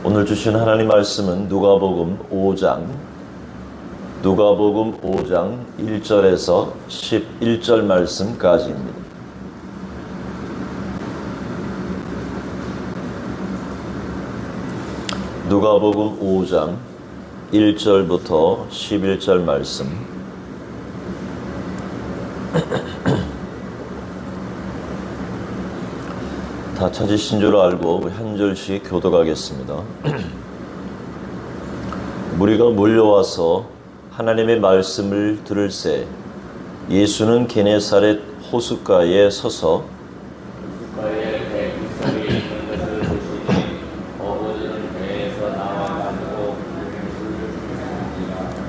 오늘 주신 하나님 말씀은 누가복음 5장 1절에서 11절 말씀까지입니다. 누가복음 5장 1절부터 11절 말씀. 다 찾으신 줄 알고 우리 한 절씩 교독하겠습니다. 무리가 몰려와서 하나님의 말씀을 들을새 예수는 게네사렛 호숫가에 서서 호숫가에 배 깃털이 있는 것을 보시니 어부들은 배에서 나와가지고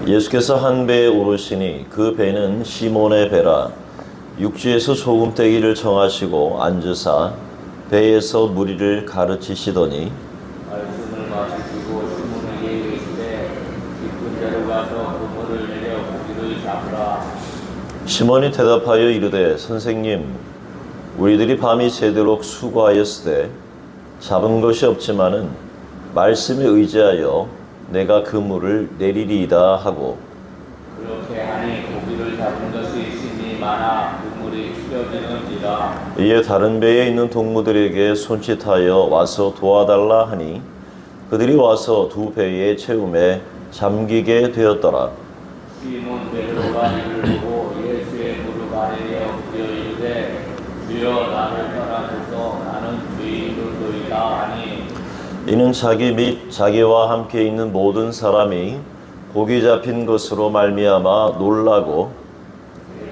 예수께서 한 배에 오르시니 그 배는 시몬의 배라. 육지에서 소금떼기를 정하시고 앉으사 배에서 무리를 가르치시더니 말씀을 마치시고 시몬에게 이르시되 깊은 데로 가서 그물을 내려 고기를 잡으라. 시몬이 대답하여 이르되 선생님 우리들이 밤이 새도록 수고하였으되 잡은 것이 없지만은 말씀에 의지하여 내가 그물을 내리리이다 하고 그렇게 하니 고기를 잡은 것이 심히 많아 그물이 휘어지는지라. 이에 다른 배에 있는 동무들에게 손짓하여 와서 도와달라 하니 그들이 와서 두 배의 채움에 잠기게 되었더라. 시몬 베드로가 이를 보고 예수의 무릎 아래에 엎드려 이르되 주여 나를 떠나소서 나는 죄인들도이다 하니 이는 자기 및 자기와 함께 있는 모든 사람이 고기 잡힌 것으로 말미암아 놀라고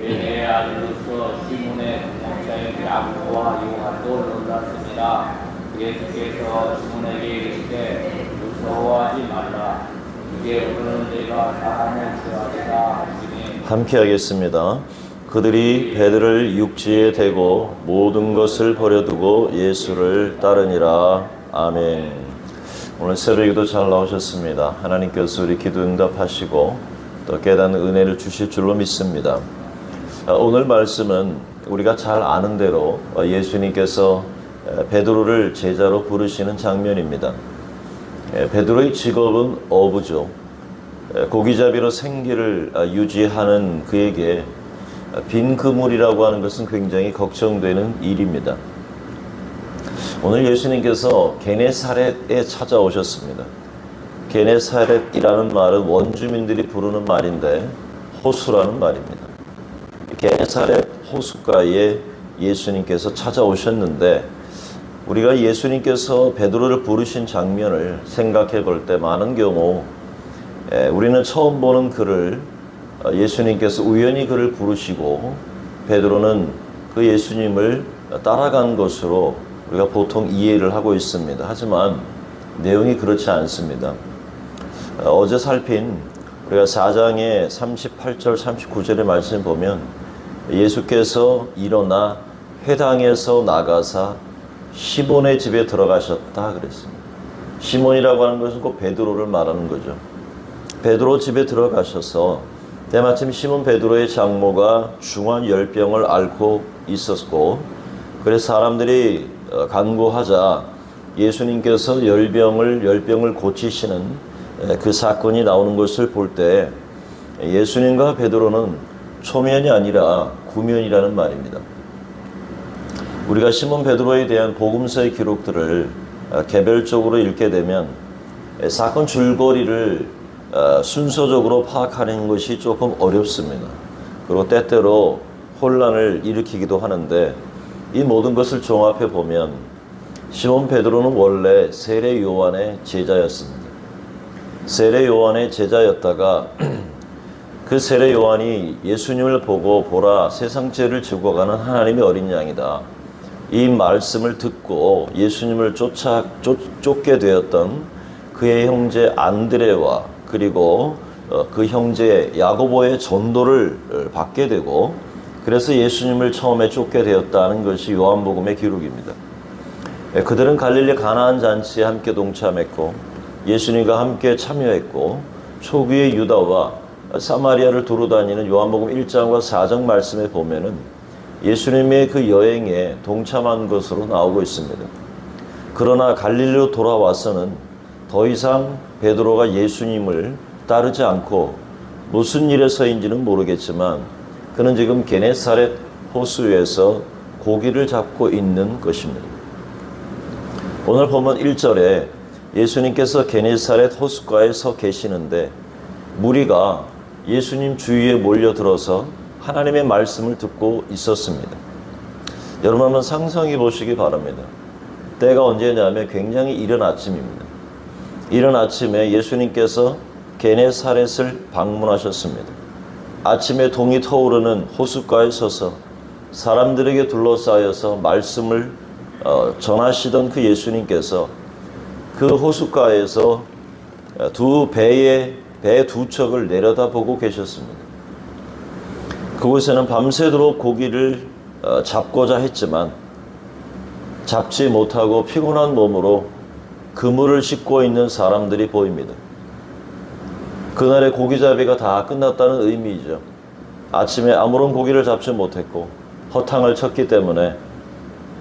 내 아들로서 시몬의 동생자인 야고보와 요한도 놀랐습니다. 예수께서 시몬에게 이르시되 무서워하지 말라. 이제 오늘은 내가 사람을 구하리라 하시니 함께 하겠습니다. 그들이 배들을 육지에 대고 모든 것을 버려두고 예수를 따르니라. 아멘. 오늘 새벽에도 잘 나오셨습니다. 하나님께서 우리 기도 응답하시고 또 깨닫는 은혜를 주실 줄로 믿습니다. 오늘 말씀은 우리가 잘 아는 대로 예수님께서 베드로를 제자로 부르시는 장면입니다. 베드로의 직업은 어부죠. 고기잡이로 생계를 유지하는 그에게 빈 그물이라고 하는 것은 굉장히 걱정되는 일입니다. 오늘 예수님께서 게네사렛에 찾아오셨습니다. 게네사렛이라는 말은 원주민들이 부르는 말인데 호수라는 말입니다. 게네사렛 호숫가에 예수님께서 찾아오셨는데 우리가 예수님께서 베드로를 부르신 장면을 생각해 볼 때 많은 경우 우리는 처음 보는 그를 예수님께서 우연히 그를 부르시고 베드로는 그 예수님을 따라간 것으로 우리가 보통 이해를 하고 있습니다. 하지만 내용이 그렇지 않습니다. 어제 살핀 우리가 4장의 38절 39절의 말씀을 보면 예수께서 일어나 회당에서 나가사 시몬의 집에 들어가셨다 그랬습니다. 시몬이라고 하는 것은 곧 베드로를 말하는 거죠. 베드로 집에 들어가셔서 때마침 시몬 베드로의 장모가 중환 열병을 앓고 있었고 그래서 사람들이 간구하자 예수님께서 열병을 고치시는 그 사건이 나오는 것을 볼 때 예수님과 베드로는 초면이 아니라 구면이라는 말입니다. 우리가 시몬 베드로에 대한 복음서의 기록들을 개별적으로 읽게 되면 사건 줄거리를 순서적으로 파악하는 것이 조금 어렵습니다. 그리고 때때로 혼란을 일으키기도 하는데 이 모든 것을 종합해 보면 시몬 베드로는 원래 세례 요한의 제자였습니다. 세례 요한의 제자였다가 그 세례 요한이 예수님을 보고 보라 세상 죄를 지고 가는 하나님의 어린 양이다. 이 말씀을 듣고 예수님을 쫓게 되었던 그의 형제 안드레와 그리고 그 형제 야고보의 전도를 받게 되고 그래서 예수님을 처음에 쫓게 되었다는 것이 요한복음의 기록입니다. 그들은 갈릴리 가나안 잔치에 함께 동참했고 예수님과 함께 참여했고 초기의 유다와 사마리아를 두루 다니는 요한복음 1장과 4장 말씀에 보면은 예수님의 그 여행에 동참한 것으로 나오고 있습니다. 그러나 갈릴리로 돌아와서는 더 이상 베드로가 예수님을 따르지 않고 무슨 일에서인지는 모르겠지만 그는 지금 게네사렛 호수에서 고기를 잡고 있는 것입니다. 오늘 보면 1절에 예수님께서 게네사렛 호숫가에 서 계시는데 무리가 예수님 주위에 몰려들어서 하나님의 말씀을 듣고 있었습니다. 여러분 한번 상상해 보시기 바랍니다. 때가 언제냐면 굉장히 이른 아침입니다. 이른 아침에 예수님께서 게네사렛을 방문하셨습니다. 아침에 동이 터오르는 호숫가에 서서 사람들에게 둘러싸여서 말씀을 전하시던 그 예수님께서 그 호숫가에서 배 두 척을 내려다보고 계셨습니다. 그곳에는 밤새도록 고기를 잡고자 했지만 잡지 못하고 피곤한 몸으로 그물을 싣고 있는 사람들이 보입니다. 그날의 고기잡이가 다 끝났다는 의미이죠. 아침에 아무런 고기를 잡지 못했고 허탕을 쳤기 때문에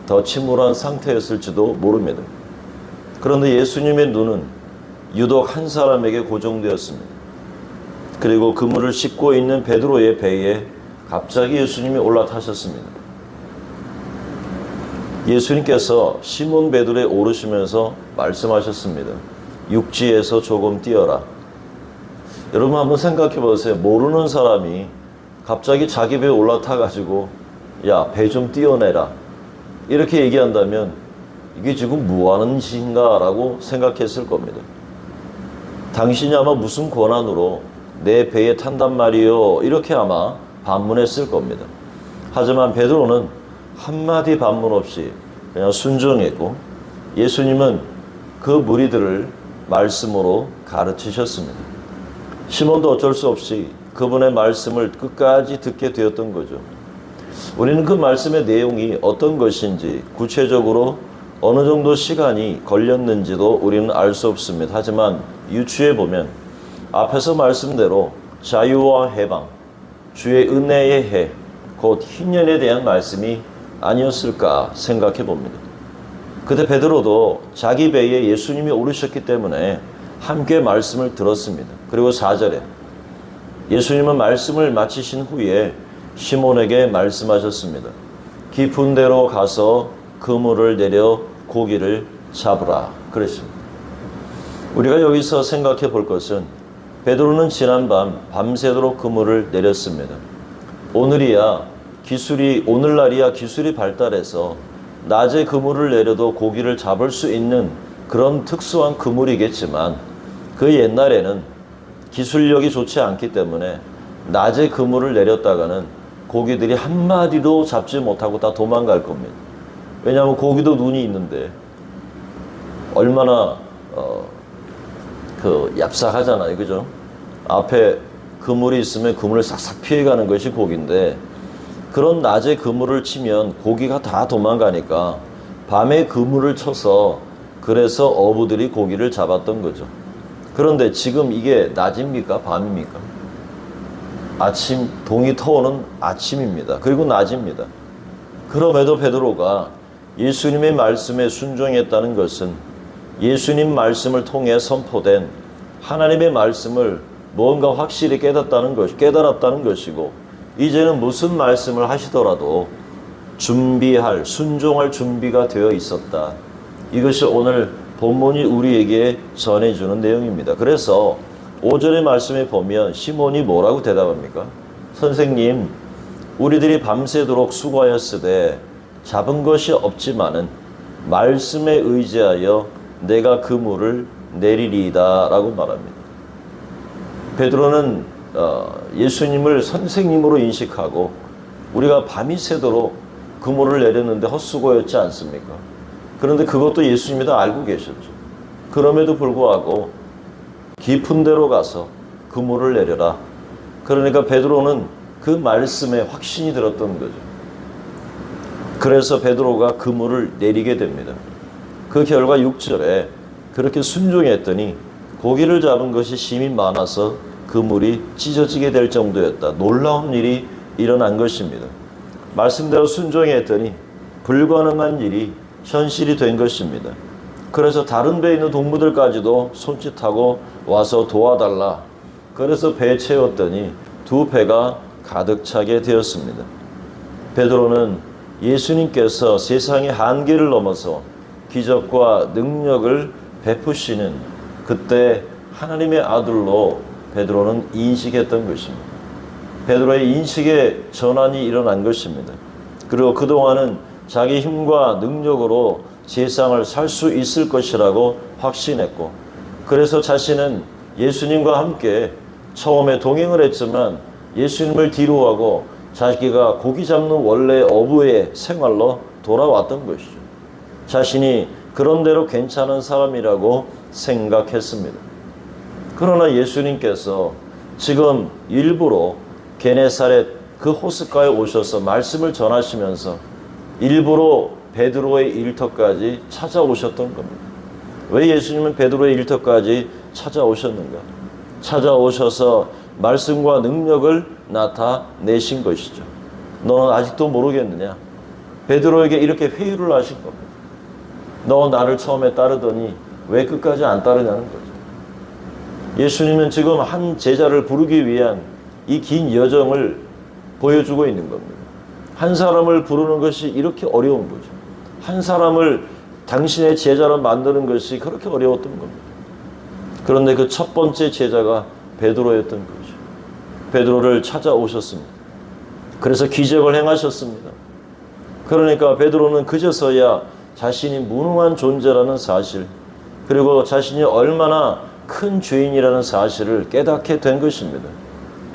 더 침울한 상태였을지도 모릅니다. 그런데 예수님의 눈은 유독 한 사람에게 고정되었습니다. 그리고 그물을 싣고 있는 베드로의 배에 갑자기 예수님이 올라타셨습니다. 예수님께서 시몬 베드로에 오르시면서 말씀하셨습니다. 육지에서 조금 뛰어라. 여러분 한번 생각해 보세요. 모르는 사람이 갑자기 자기 배에 올라타가지고 야, 배 좀 띄어내라 이렇게 얘기한다면 이게 지금 뭐하는 짓인가 라고 생각했을 겁니다. 당신이 아마 무슨 권한으로 내 배에 탄단 말이요 이렇게 아마 반문했을 겁니다. 하지만 베드로는 한마디 반문 없이 그냥 순종했고 예수님은 그 무리들을 말씀으로 가르치셨습니다. 시몬도 어쩔 수 없이 그분의 말씀을 끝까지 듣게 되었던 거죠. 우리는 그 말씀의 내용이 어떤 것인지 구체적으로 어느 정도 시간이 걸렸는지도 우리는 알 수 없습니다. 하지만 유추해 보면 앞에서 말씀대로 자유와 해방, 주의 은혜의 해, 곧 희년에 대한 말씀이 아니었을까 생각해 봅니다. 그때 베드로도 자기 배에 예수님이 오르셨기 때문에 함께 말씀을 들었습니다. 그리고 4절에 예수님은 말씀을 마치신 후에 시몬에게 말씀하셨습니다. 깊은 데로 가서 그물을 내려 고기를 잡으라 그랬습니다. 우리가 여기서 생각해 볼 것은 베드로는 지난밤 밤새도록 그물을 내렸습니다. 오늘날이야 기술이 발달해서 낮에 그물을 내려도 고기를 잡을 수 있는 그런 특수한 그물이겠지만 그 옛날에는 기술력이 좋지 않기 때문에 낮에 그물을 내렸다가는 고기들이 한 마리도 잡지 못하고 다 도망갈 겁니다. 왜냐하면 고기도 눈이 있는데 얼마나 얍삭하잖아요, 그죠? 앞에 그물이 있으면 그물을 싹싹 피해가는 것이 고기인데 그런 낮에 그물을 치면 고기가 다 도망가니까 밤에 그물을 쳐서 그래서 어부들이 고기를 잡았던 거죠. 그런데 지금 이게 낮입니까? 밤입니까? 아침, 동이 터오는 아침입니다. 그리고 낮입니다. 그럼에도 베드로가 예수님의 말씀에 순종했다는 것은 예수님 말씀을 통해 선포된 하나님의 말씀을 뭔가 확실히 깨달았다는 것이고 이제는 무슨 말씀을 하시더라도 순종할 준비가 되어 있었다. 이것이 오늘 본문이 우리에게 전해주는 내용입니다. 그래서 5절의 말씀에 보면 시몬이 뭐라고 대답합니까? 선생님, 우리들이 밤새도록 수고하였으되 잡은 것이 없지만은 말씀에 의지하여 내가 그물을 내리리이다 라고 말합니다. 베드로는 예수님을 선생님으로 인식하고 우리가 밤이 새도록 그물을 내렸는데 헛수고였지 않습니까? 그런데 그것도 예수님이 다 알고 계셨죠. 그럼에도 불구하고 깊은 데로 가서 그물을 내려라. 그러니까 베드로는 그 말씀에 확신이 들었던 거죠. 그래서 베드로가 그물을 내리게 됩니다. 그 결과 6절에 그렇게 순종했더니 고기를 잡은 것이 심히 많아서 그물이 찢어지게 될 정도였다. 놀라운 일이 일어난 것입니다. 말씀대로 순종했더니 불가능한 일이 현실이 된 것입니다. 그래서 다른 배에 있는 동무들까지도 손짓하고 와서 도와달라. 그래서 배에 채웠더니 두 배가 가득 차게 되었습니다. 베드로는 예수님께서 세상의 한계를 넘어서 기적과 능력을 베푸시는 그때 하나님의 아들로 베드로는 인식했던 것입니다. 베드로의 인식의 전환이 일어난 것입니다. 그리고 그동안은 자기 힘과 능력으로 세상을 살 수 있을 것이라고 확신했고, 그래서 자신은 예수님과 함께 처음에 동행을 했지만 예수님을 뒤로하고 자기가 고기 잡는 원래 어부의 생활로 돌아왔던 것이죠. 자신이 그런대로 괜찮은 사람이라고 생각했습니다. 그러나 예수님께서 지금 일부러 게네사렛 그 호숫가에 오셔서 말씀을 전하시면서 일부러 베드로의 일터까지 찾아오셨던 겁니다. 왜 예수님은 베드로의 일터까지 찾아오셨는가? 찾아오셔서 말씀과 능력을 나타내신 것이죠. 너는 아직도 모르겠느냐? 베드로에게 이렇게 회유를 하신 겁니다. 너 나를 처음에 따르더니 왜 끝까지 안 따르냐는 거죠. 예수님은 지금 한 제자를 부르기 위한 이 긴 여정을 보여주고 있는 겁니다. 한 사람을 부르는 것이 이렇게 어려운 거죠. 한 사람을 당신의 제자로 만드는 것이 그렇게 어려웠던 겁니다. 그런데 그 첫 번째 제자가 베드로였던 거죠. 베드로를 찾아오셨습니다. 그래서 기적을 행하셨습니다. 그러니까 베드로는 그제서야 자신이 무능한 존재라는 사실, 그리고 자신이 얼마나 큰 죄인이라는 사실을 깨닫게 된 것입니다.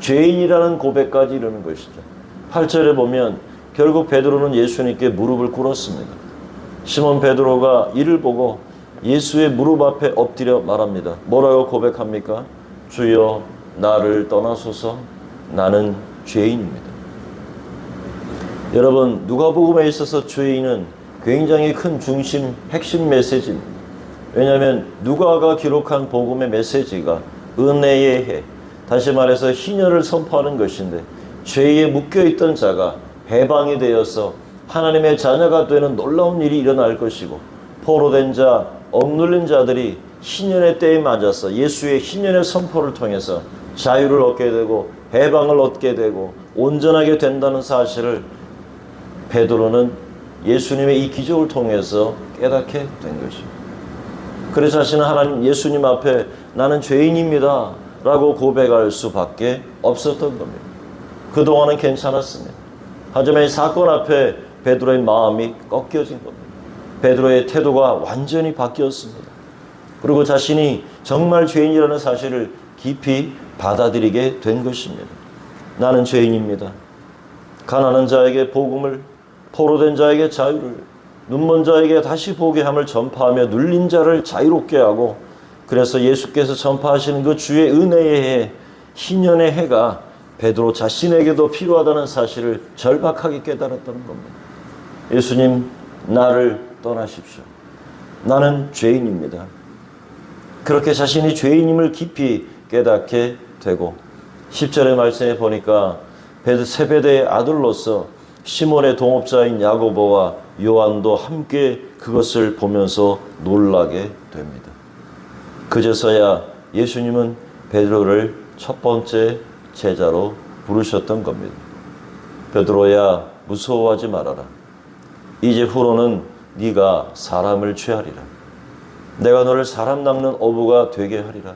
죄인이라는 고백까지 이르는 것이죠. 8절에 보면 결국 베드로는 예수님께 무릎을 꿇었습니다. 시몬 베드로가 이를 보고 예수의 무릎 앞에 엎드려 말합니다. 뭐라고 고백합니까? 주여 나를 떠나소서 나는 죄인입니다. 여러분, 누가복음에 있어서 죄인은 굉장히 큰 중심, 핵심 메시지입니다. 왜냐하면 누가가 기록한 복음의 메시지가 은혜의 해, 다시 말해서 희년을 선포하는 것인데, 죄에 묶여있던 자가 해방이 되어서 하나님의 자녀가 되는 놀라운 일이 일어날 것이고, 포로된 자, 억눌린 자들이 희년의 때에 맞아서 예수의 희년의 선포를 통해서 자유를 얻게 되고 해방을 얻게 되고 온전하게 된다는 사실을 베드로는 예수님의 이 기적을 통해서 깨닫게 된 것입니다. 그래서 자신은 하나님 예수님 앞에 나는 죄인입니다 라고 고백할 수밖에 없었던 겁니다. 그동안은 괜찮았습니다. 하지만 이 사건 앞에 베드로의 마음이 꺾여진 겁니다. 베드로의 태도가 완전히 바뀌었습니다. 그리고 자신이 정말 죄인이라는 사실을 깊이 받아들이게 된 것입니다. 나는 죄인입니다. 가난한 자에게 복음을, 포로된 자에게 자유를, 눈먼 자에게 다시 보게 함을 전파하며 눌린 자를 자유롭게 하고, 그래서 예수께서 전파하시는 그 주의 은혜의 해, 희년의 해가 베드로 자신에게도 필요하다는 사실을 절박하게 깨달았다는 겁니다. 예수님, 나를 떠나십시오. 나는 죄인입니다. 그렇게 자신이 죄인임을 깊이 깨닫게 되고, 10절의 말씀에 보니까 세베대의 아들로서 시몬의 동업자인 야고보와 요한도 함께 그것을 보면서 놀라게 됩니다. 그제서야 예수님은 베드로를 첫 번째 제자로 부르셨던 겁니다. 베드로야, 무서워하지 말아라. 이제 후로는 네가 사람을 취하리라. 내가 너를 사람 낚는 어부가 되게 하리라.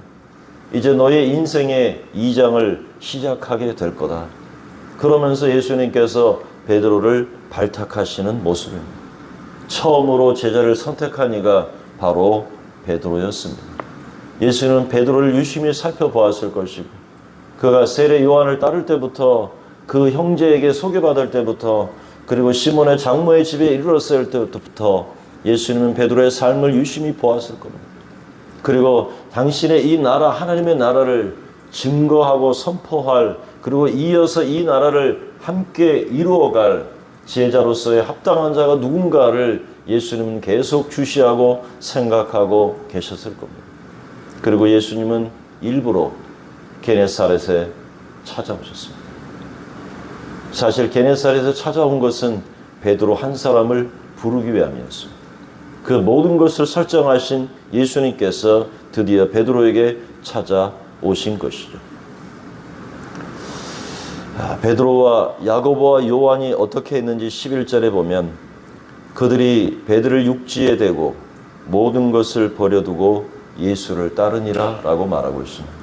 이제 너의 인생의 2장을 시작하게 될 거다. 그러면서 예수님께서 베드로를 발탁하시는 모습입니다. 처음으로 제자를 선택한 이가 바로 베드로였습니다. 예수는 베드로를 유심히 살펴보았을 것이고, 그가 세례 요한을 따를 때부터, 그 형제에게 소개받을 때부터, 그리고 시몬의 장모의 집에 이르렀을 때부터 예수님은 베드로의 삶을 유심히 보았을 겁니다. 그리고 당신의 이 나라, 하나님의 나라를 증거하고 선포할, 그리고 이어서 이 나라를 함께 이루어갈 제자로서의 합당한 자가 누군가를 예수님은 계속 주시하고 생각하고 계셨을 겁니다. 그리고 예수님은 일부러 게네사렛에 찾아오셨습니다. 사실 게네사렛에 찾아온 것은 베드로 한 사람을 부르기 위함이었습니다. 그 모든 것을 설정하신 예수님께서 드디어 베드로에게 찾아오신 것이죠. 베드로와 야고보와 요한이 어떻게 했는지 11절에 보면 그들이 베드로를 육지에 대고 모든 것을 버려두고 예수를 따르니라 라고 말하고 있습니다.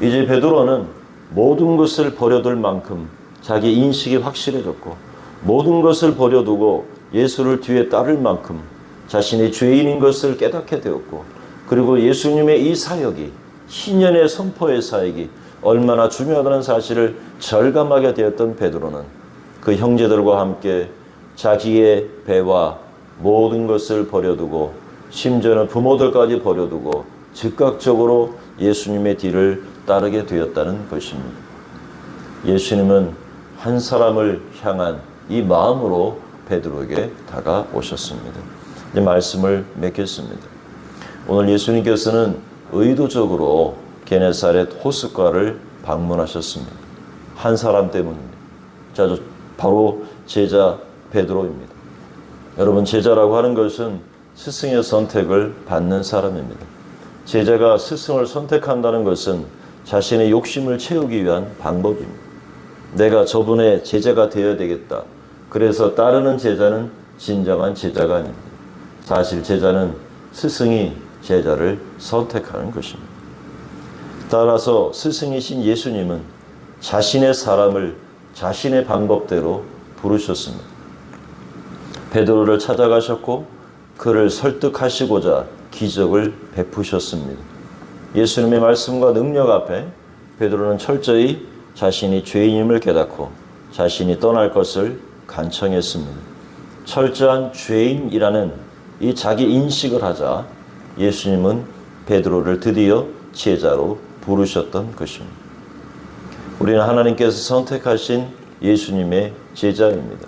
이제 베드로는 모든 것을 버려둘 만큼 자기 인식이 확실해졌고 모든 것을 버려두고 예수를 뒤에 따를 만큼 자신이 죄인인 것을 깨닫게 되었고 그리고 예수님의 이 사역이 신년의 선포의 사역이 얼마나 중요하다는 사실을 절감하게 되었던 베드로는 그 형제들과 함께 자기의 배와 모든 것을 버려두고 심지어는 부모들까지 버려두고 즉각적으로 예수님의 뒤를 따르게 되었다는 것입니다. 예수님은 한 사람을 향한 이 마음으로 베드로에게 다가오셨습니다. 이제 말씀을 맺겠습니다. 오늘 예수님께서는 의도적으로 게네사렛 호숫가를 방문하셨습니다. 한 사람 때문입니다. 자, 바로 제자 베드로입니다. 여러분, 제자라고 하는 것은 스승의 선택을 받는 사람입니다. 제자가 스승을 선택한다는 것은 자신의 욕심을 채우기 위한 방법입니다. 내가 저분의 제자가 되어야 되겠다. 그래서 따르는 제자는 진정한 제자가 아닙니다. 사실 제자는 스승이 제자를 선택하는 것입니다. 따라서 스승이신 예수님은 자신의 사람을 자신의 방법대로 부르셨습니다. 베드로를 찾아가셨고 그를 설득하시고자 기적을 베푸셨습니다. 예수님의 말씀과 능력 앞에 베드로는 철저히 자신이 죄인임을 깨닫고 자신이 떠날 것을 간청했습니다. 철저한 죄인이라는 이 자기 인식을 하자 예수님은 베드로를 드디어 제자로 부르셨던 것입니다. 우리는 하나님께서 선택하신 예수님의 제자입니다.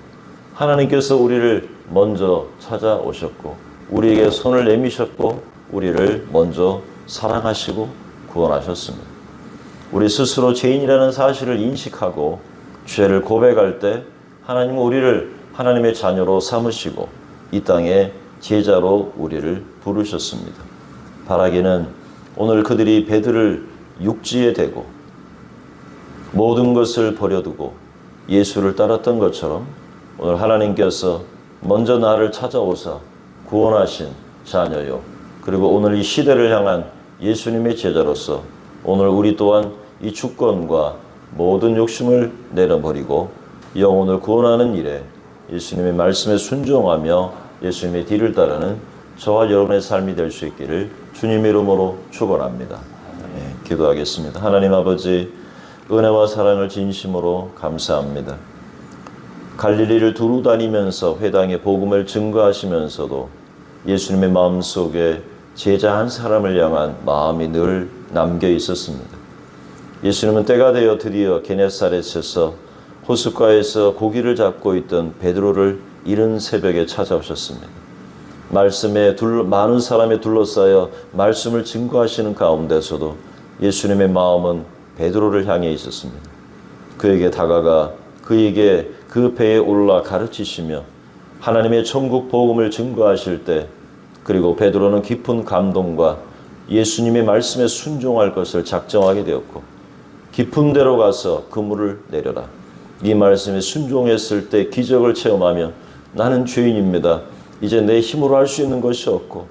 하나님께서 우리를 먼저 찾아오셨고 우리에게 손을 내미셨고 우리를 먼저 사랑하시고 구원하셨습니다. 우리 스스로 죄인이라는 사실을 인식하고 죄를 고백할 때 하나님은 우리를 하나님의 자녀로 삼으시고 이 땅에 제자로 우리를 부르셨습니다. 바라기는 오늘 그들이 베드로를 육지에 대고 모든 것을 버려두고 예수를 따랐던 것처럼 오늘 하나님께서 먼저 나를 찾아오사 구원하신 자녀요. 그리고 오늘 이 시대를 향한 예수님의 제자로서 오늘 우리 또한 이 주권과 모든 욕심을 내려버리고 영혼을 구원하는 일에 예수님의 말씀에 순종하며 예수님의 뒤를 따르는 저와 여러분의 삶이 될 수 있기를 주님의 이름으로 축원합니다. 기도하겠습니다. 하나님 아버지, 은혜와 사랑을 진심으로 감사합니다. 갈릴리를 두루 다니면서 회당에 복음을 증거하시면서도 예수님의 마음속에 제자 한 사람을 향한 마음이 늘 남겨 있었습니다. 예수님은 때가 되어 드디어 게네사렛에서 호숫가에서 고기를 잡고 있던 베드로를 이른 새벽에 찾아오셨습니다. 말씀에 많은 사람에 둘러싸여 말씀을 증거하시는 가운데서도 예수님의 마음은 베드로를 향해 있었습니다. 그에게 다가가 그에게 그 배에 올라 가르치시며 하나님의 천국 복음을 증거하실 때 그리고 베드로는 깊은 감동과 예수님의 말씀에 순종할 것을 작정하게 되었고 깊은 데로 가서 그물을 내려라. 이 말씀에 순종했을 때 기적을 체험하며 나는 죄인입니다. 이제 내 힘으로 할 수 있는 것이 없고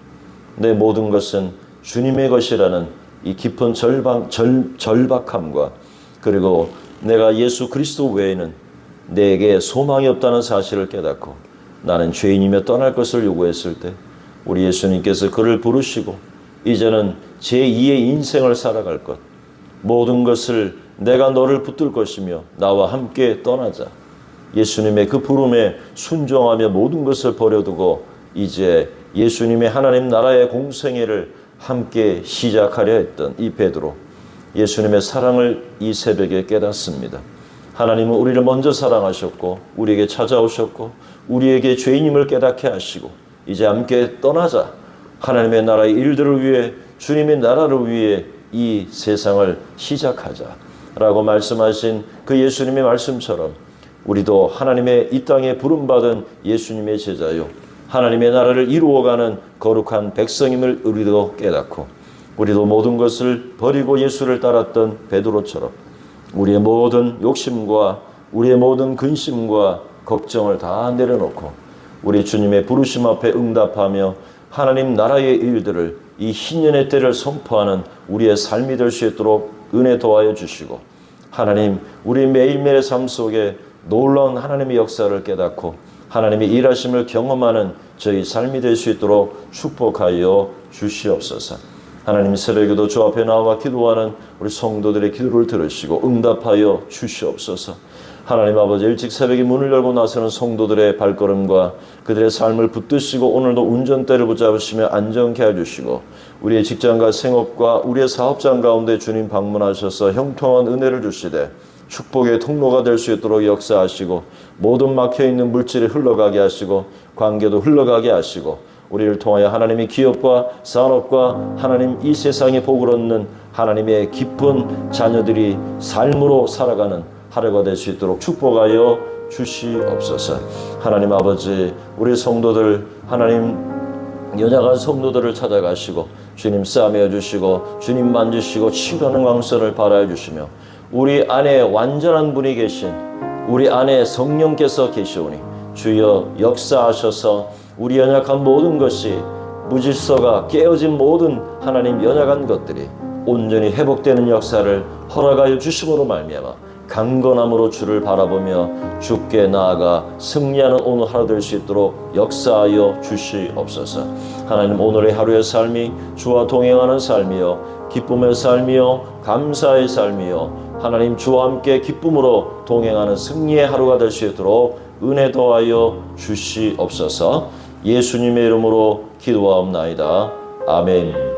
내 모든 것은 주님의 것이라는 이 깊은 절박함과 그리고 내가 예수 그리스도 외에는 내게 소망이 없다는 사실을 깨닫고 나는 죄인이며 떠날 것을 요구했을 때 우리 예수님께서 그를 부르시고 이제는 제2의 인생을 살아갈 것 모든 것을 내가 너를 붙들 것이며 나와 함께 떠나자. 예수님의 그 부름에 순종하며 모든 것을 버려두고 이제 예수님의 하나님 나라의 공생애를 함께 시작하려 했던 이 베드로, 예수님의 사랑을 이 새벽에 깨닫습니다. 하나님은 우리를 먼저 사랑하셨고 우리에게 찾아오셨고 우리에게 죄인임을 깨닫게 하시고 이제 함께 떠나자. 하나님의 나라의 일들을 위해 주님의 나라를 위해 이 세상을 시작하자 라고 말씀하신 그 예수님의 말씀처럼 우리도 하나님의 이 땅에 부름받은 예수님의 제자요 하나님의 나라를 이루어가는 거룩한 백성임을 우리도 깨닫고 우리도 모든 것을 버리고 예수를 따랐던 베드로처럼 우리의 모든 욕심과 우리의 모든 근심과 걱정을 다 내려놓고 우리 주님의 부르심 앞에 응답하며 하나님 나라의 일들을 이 희년의 때를 선포하는 우리의 삶이 될 수 있도록 은혜 도와여 주시고 하나님 우리 매일매일의 삶 속에 놀라운 하나님의 역사를 깨닫고 하나님의 일하심을 경험하는 저희 삶이 될 수 있도록 축복하여 주시옵소서. 하나님 새벽에도 주 앞에 나와 기도하는 우리 성도들의 기도를 들으시고 응답하여 주시옵소서. 하나님 아버지 일찍 새벽에 문을 열고 나서는 성도들의 발걸음과 그들의 삶을 붙드시고 오늘도 운전대를 붙잡으시며 안전케 해주시고 우리의 직장과 생업과 우리의 사업장 가운데 주님 방문하셔서 형통한 은혜를 주시되 축복의 통로가 될 수 있도록 역사하시고 모든 막혀있는 물질이 흘러가게 하시고 관계도 흘러가게 하시고 우리를 통하여 하나님의 기업과 산업과 하나님 이 세상에 복을 얻는 하나님의 기쁜 자녀들이 삶으로 살아가는 하루가 될 수 있도록 축복하여 주시옵소서. 하나님 아버지 우리 성도들 하나님 연약한 성도들을 찾아가시고 주님 싸매어 주시고 주님 만지시고 치유하는 광선을 발하여 주시며 우리 안에 완전한 분이 계신 우리 안에 성령께서 계시오니 주여 역사하셔서 우리 연약한 모든 것이 무질서가 깨어진 모든 하나님 연약한 것들이 온전히 회복되는 역사를 허락하여 주심으로 말미암아 강건함으로 주를 바라보며 주께 나아가 승리하는 오늘 하루 될 수 있도록 역사하여 주시옵소서. 하나님 오늘의 하루의 삶이 주와 동행하는 삶이요 기쁨의 삶이요 감사의 삶이요 하나님 주와 함께 기쁨으로 동행하는 승리의 하루가 될 수 있도록 은혜 더하여 주시옵소서. 예수님의 이름으로 기도하옵나이다. 아멘.